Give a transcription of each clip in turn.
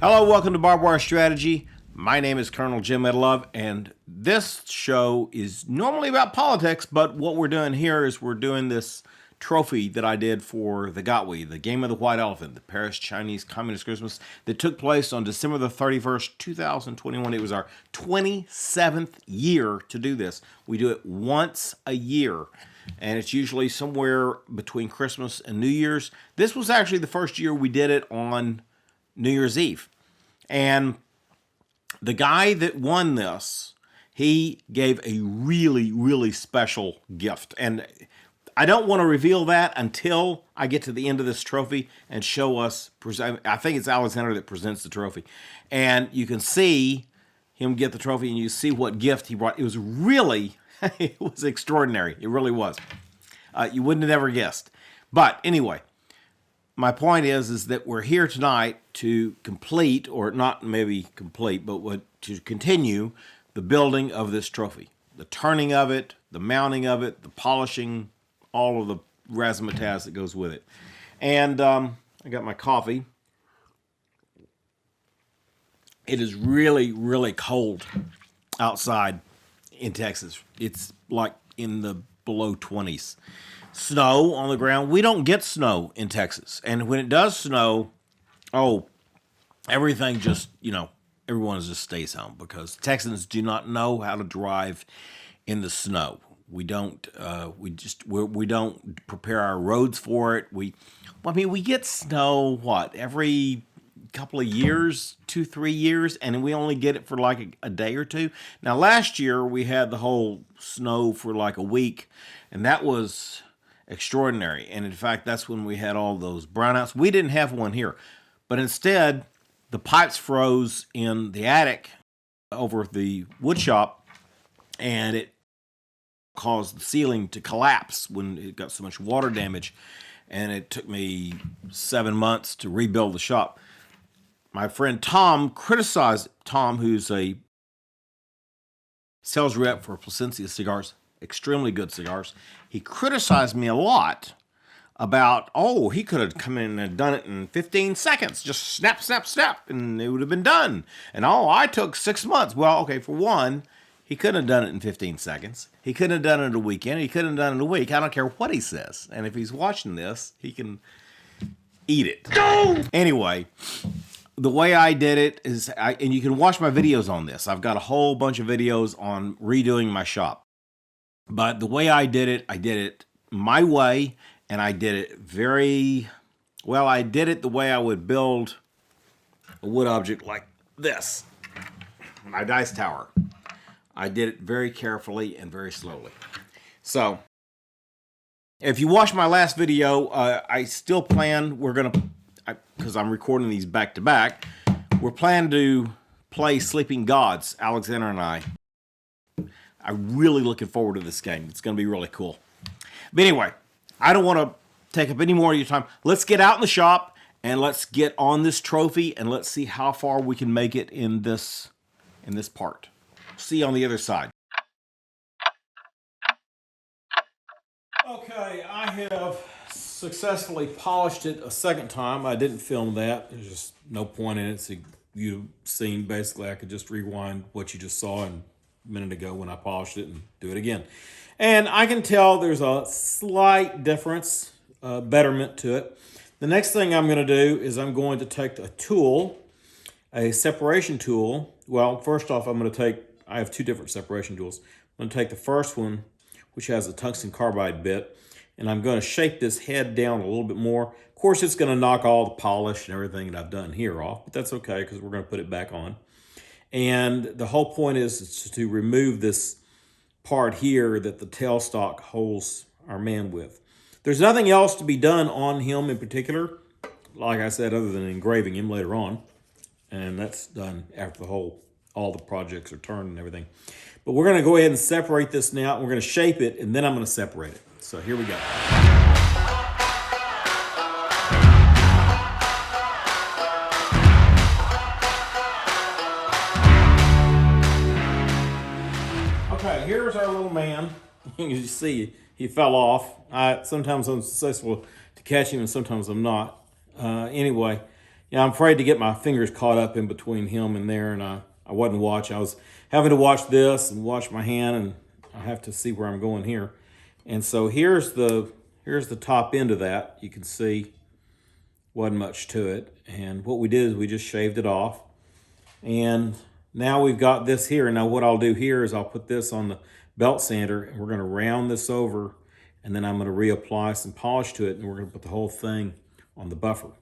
Hello, welcome to Barbed Wire Strategy. My name is Colonel Jim Edlove, and this show is normally about politics, but what we're doing here is we're doing this trophy that I did for the Gotwe, the Game of the White Elephant, the Paris Chinese Communist Christmas, that took place on December the 31st, 2021. It was our 27th year to do this. We do it once a year, and it's usually somewhere between Christmas and New Year's. This was actually the first year we did it on New Year's Eve. And the guy that won this, he gave a really, really special gift. And I don't want to reveal that until I get to the end of this trophy and show us. I think it's Alexander that presents the trophy. And you can see him get the trophy and you see what gift he brought. It was really, it was extraordinary. It really was. You wouldn't have ever guessed. But anyway, my point is that we're here tonight to complete, or not maybe complete, but to continue the building of this trophy. The turning of it, the mounting of it, the polishing, all of the razzmatazz that goes with it. And I got my coffee. It is really, really cold outside in Texas. It's like in the below 20s. Snow on the ground. We don't get snow in Texas. And when it does snow, everything just, everyone just stays home because Texans do not know how to drive in the snow. We don't, we don't prepare our roads for it. We get snow, every couple of years, 2-3 years, and we only get it for like a day or two. Now, last year we had the whole snow for like a week, and that was extraordinary. And in fact, that's when we had all those brownouts. We didn't have one here, but instead the pipes froze in the attic over the woodshop, and it caused the ceiling to collapse when it got so much water damage. And it took me 7 months to rebuild the shop. My friend Tom criticized Tom, who's a sales rep for Placencia cigars, extremely good cigars. He criticized me a lot about, he could have come in and done it in 15 seconds. Just snap, snap, snap, and it would have been done. And I took 6 months. Well, okay, for one, he couldn't have done it in 15 seconds. He couldn't have done it in a weekend. He couldn't have done it in a week. I don't care what he says. And if he's watching this, he can eat it. No! Anyway, the way I did it is, and you can watch my videos on this. I've got a whole bunch of videos on redoing my shop. But the way I did it my way, and I did it I did it the way I would build a wood object like this, my dice tower. I did it very carefully and very slowly. So, if you watch my last video, I still plan, because I'm recording these back to back, we're planning to play Sleeping Gods, Alexander and I. I'm really looking forward to this game. It's going to be really cool. But anyway, I don't want to take up any more of your time. Let's get out in the shop and let's get on this trophy and let's see how far we can make it in this part. See you on the other side. Okay, I have successfully polished it a second time. I didn't film that. There's just no point in it. So you've seen, basically, I could just rewind what you just saw a minute ago when I polished it and do it again. And I can tell there's a slight difference, betterment to it. The next thing I'm going to do is I'm going to take a tool, a separation tool. Well, first off, I have two different separation tools. I'm going to take the first one, which has a tungsten carbide bit, and I'm going to shape this head down a little bit more. Of course, it's going to knock all the polish and everything that I've done here off, but that's okay because we're going to put it back on. And the whole point is to remove this part here that the tailstock holds our man with. There's nothing else to be done on him in particular, like I said, other than engraving him later on. And that's done after all the projects are turned and everything. But we're going to go ahead and separate this now. We're going to shape it, and then I'm going to separate it. So here we go. Okay, here's our little man. You see, he fell off. Sometimes I'm successful to catch him, and sometimes I'm not. Anyway, I'm afraid to get my fingers caught up in between him and there, and I wasn't watching. I was having to watch this and watch my hand, and I have to see where I'm going here. And so here's the top end of that. You can see wasn't much to it. And what we did is we just shaved it off. And now we've got this here. Now what I'll do here is I'll put this on the belt sander, and we're going to round this over, and then I'm going to reapply some polish to it, and we're going to put the whole thing on the buffer.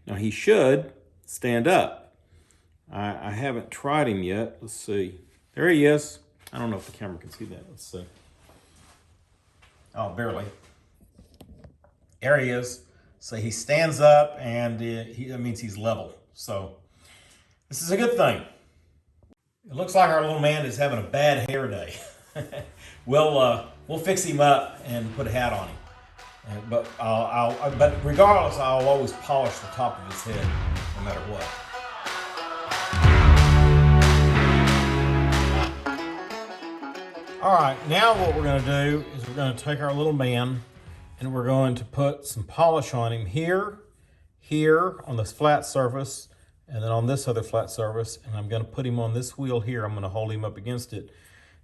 Now he should stand up. I haven't tried him yet. Let's see. There he is. I don't know if the camera can see that. Let's see. Oh, barely. There he is. So he stands up, and that means he's level. So this is a good thing. It looks like our little man is having a bad hair day. We'll fix him up and put a hat on him. But regardless, I'll always polish the top of his head, no matter what. All right, now what we're going to do is we're going to take our little man, and we're going to put some polish on him here on this flat surface, and then on this other flat surface, and I'm going to put him on this wheel here. I'm going to hold him up against it.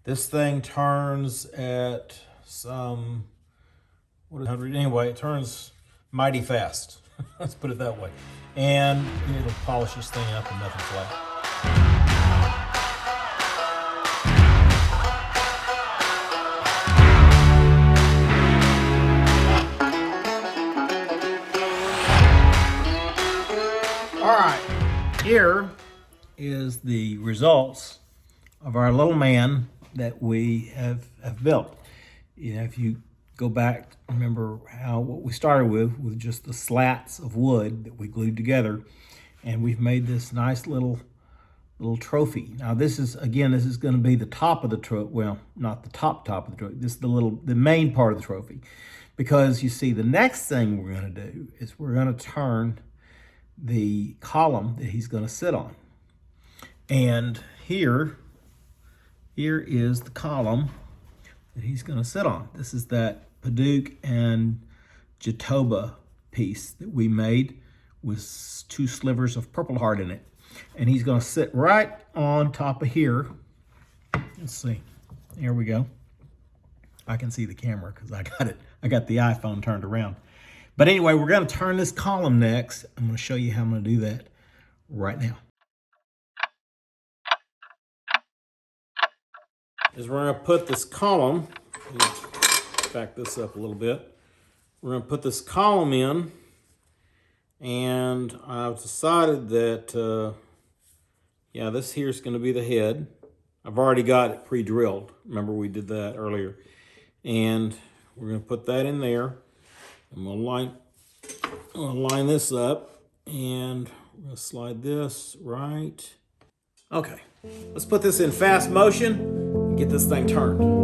This thing turns at some, what is 100? Anyway, it turns mighty fast. Let's put it that way. And it'll polish this thing up and nothing flat. All right, here is the results of our little man that we have built. If you go back, remember what we started with just the slats of wood that we glued together, and we've made this nice little trophy. Now this is going to be the top of the trophy. Well, not the top of the trophy. This is the main part of the trophy, because you see the next thing we're going to do is we're going to turn the column that he's going to sit on. And here is the column that he's going to sit on. This is that Paduke and Jatoba piece that we made with 2 slivers of Purple Heart in it. And he's going to sit right on top of here. Let's see. Here we go. I can see the camera because I got the iPhone turned around. But anyway, we're going to turn this column next. I'm going to show you how I'm going to do that right now. Is we're going to put this column, back this up a little bit. We're going to put this column in, and I've decided that, this here is going to be the head. I've already got it pre-drilled. Remember we did that earlier. And we're going to put that in there. I'm going to line this up, and we're going to slide this right. Okay, let's put this in fast motion and get this thing turned.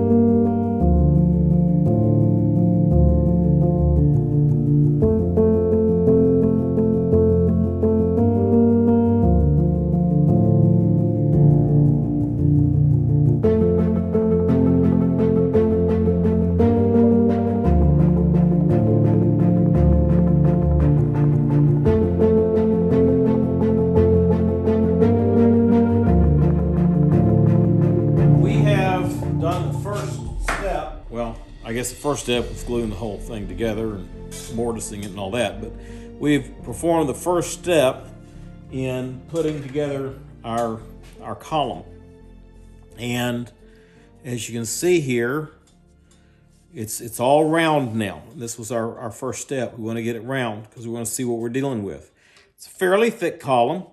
I guess the first step was gluing the whole thing together and mortising it and all that, but we've performed the first step in putting together our column. And as you can see here, it's all round now. This was our first step. We want to get it round because we want to see what we're dealing with. It's a fairly thick column.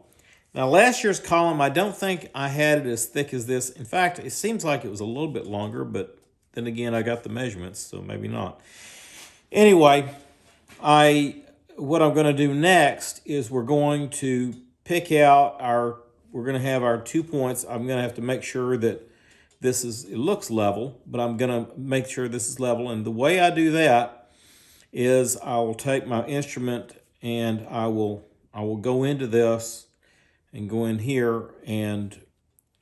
Now last year's column, I don't think I had it as thick as this. In fact, it seems like it was a little bit longer, but then again, I got the measurements, so maybe not. Anyway, what I'm going to do next is we're going to pick out we're going to have our 2 points. I'm going to have to make sure that it looks level, but I'm going to make sure this is level. And the way I do that is I will take my instrument and I will go into this and go in here and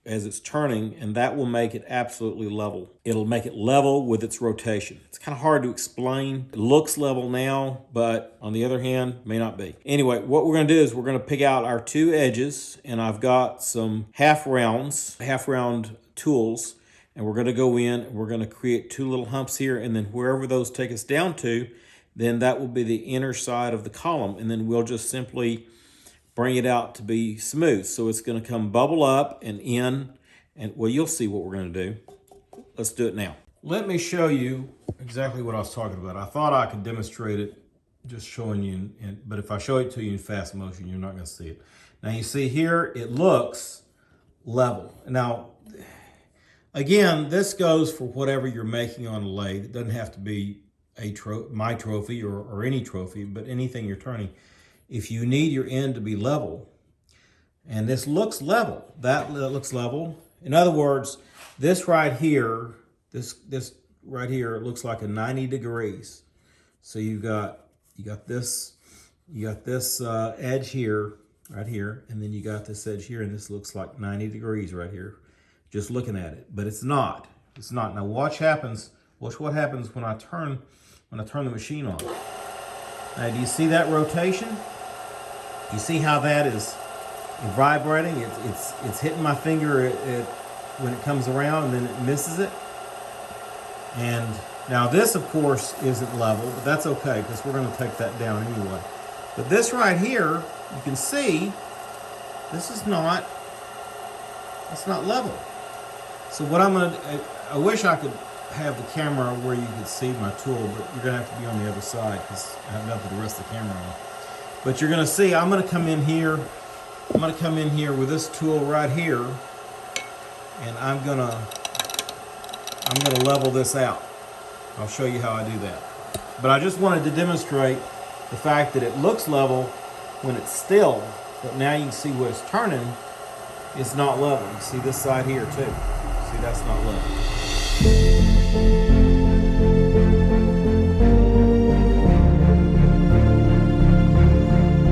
as it's turning, and that will make it absolutely level. It'll make it level with its rotation. It's kind of hard to explain. It looks level now, but on the other hand, may not be. Anyway, what we're going to do is we're going to pick out our two edges, and I've got some half round tools, and we're going to go in and we're going to create two little humps here, and then wherever those take us down to, then that will be the inner side of the column, and then we'll just simply bring it out to be smooth. So it's going to come bubble up and in, and well, you'll see what we're going to do. Let's do it now. Let me show you exactly what I was talking about. I thought I could demonstrate it just showing you, but if I show it to you in fast motion, you're not going to see it. Now you see here, it looks level. Now, again, this goes for whatever you're making on a lathe. It doesn't have to be my trophy or any trophy, but anything you're turning. If you need your end to be level, and this looks level, that looks level. In other words, this right here, this right here looks like a 90 degrees. So you got this edge here, right here, and then you got this edge here, and this looks like 90 degrees right here, just looking at it. But it's not. It's not. Now watch what happens when I turn the machine on. Now do you see that rotation? You see how that is vibrating? It's hitting my finger when it comes around, and then it misses it. And now this, of course, isn't level, but that's okay because we're going to take that down anyway. But this right here, you can see, it's not level. So what I wish I could have the camera where you could see my tool, but you're going to have to be on the other side because I have nothing to rest the camera on. But you're going to see, I'm going to come in here with this tool right here, and I'm going to level this out. I'll show you how I do that. But I just wanted to demonstrate the fact that it looks level when it's still, but now you can see when it's turning, it's not level. You see this side here too. See, that's not level.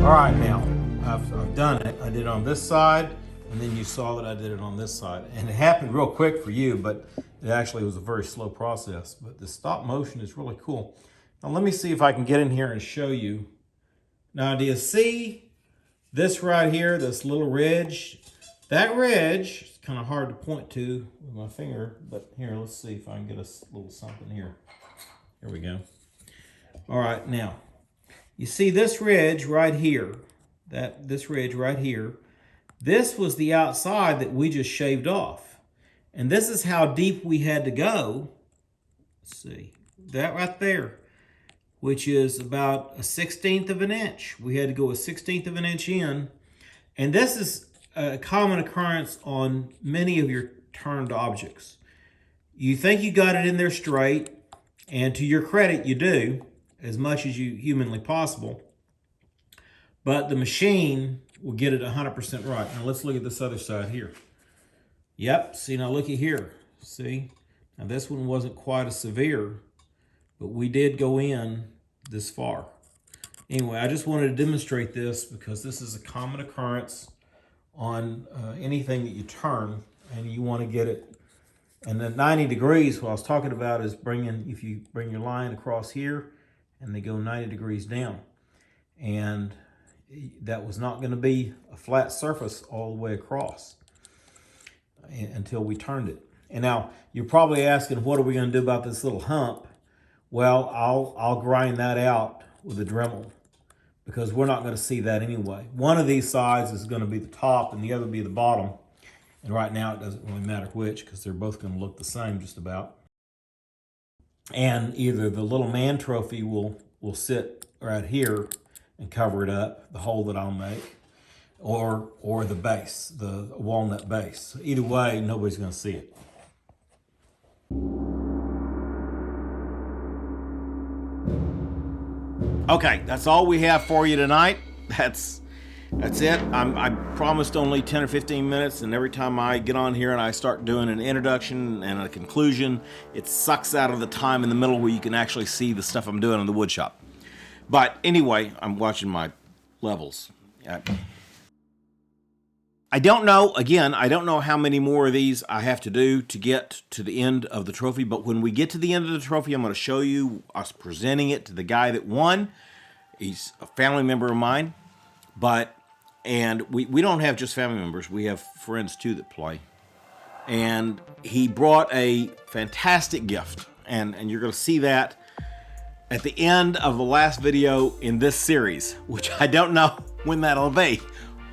All right, now I've done it. I did it on this side, and then you saw that I did it on this side. And it happened real quick for you, but it actually was a very slow process. But the stop motion is really cool. Now let me see if I can get in here and show you. Now do you see this right here, this little ridge? That ridge, it's kind of hard to point to with my finger, but here, let's see if I can get a little something here. Here we go. All right, now. You see this ridge right here, this ridge right here, this was the outside that we just shaved off. And this is how deep we had to go. Let's see, that right there, which is about a 1/16 of an inch. We had to go a 1/16 of an inch in. And this is a common occurrence on many of your turned objects. You think you got it in there straight, and to your credit, you do, as much as you humanly possible, but the machine will get it 100% right. Now let's look at this other side here. Yep, see, now look at here, see? Now this one wasn't quite as severe, but we did go in this far. Anyway, I just wanted to demonstrate this because this is a common occurrence on anything that you turn, and you want to get it. And then 90 degrees, what I was talking about is if you bring your line across here, and they go 90 degrees down. And that was not going to be a flat surface all the way across until we turned it. And now you're probably asking, what are we going to do about this little hump? Well, I'll grind that out with a Dremel because we're not going to see that anyway. One of these sides is going to be the top and the other will be the bottom. And right now it doesn't really matter which because they're both going to look the same just about. And either the little man trophy will sit right here and cover it up, the hole that I'll make, or the base, the walnut base. Either way, nobody's going to see it. Okay, that's all we have for you tonight. That's it. I promised only 10 or 15 minutes, and every time I get on here and I start doing an introduction and a conclusion, it sucks out of the time in the middle where you can actually see the stuff I'm doing in the wood shop. But anyway, I'm watching my levels. I don't know, again, I don't know how many more of these I have to do to get to the end of the trophy, but when we get to the end of the trophy, I'm going to show you us presenting it to the guy that won. He's a family member of mine, and we don't have just family members, we have friends too that play. And he brought a fantastic gift, and you're going to see that at the end of the last video in this series, which I don't know when that'll be,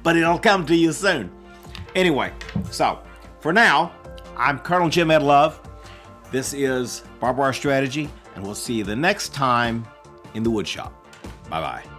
but it'll come to you soon. Anyway, so for now, I'm Colonel Jim Ed Love. This is Barbed Wire Strategy, and we'll see you the next time in the woodshop. Bye-bye.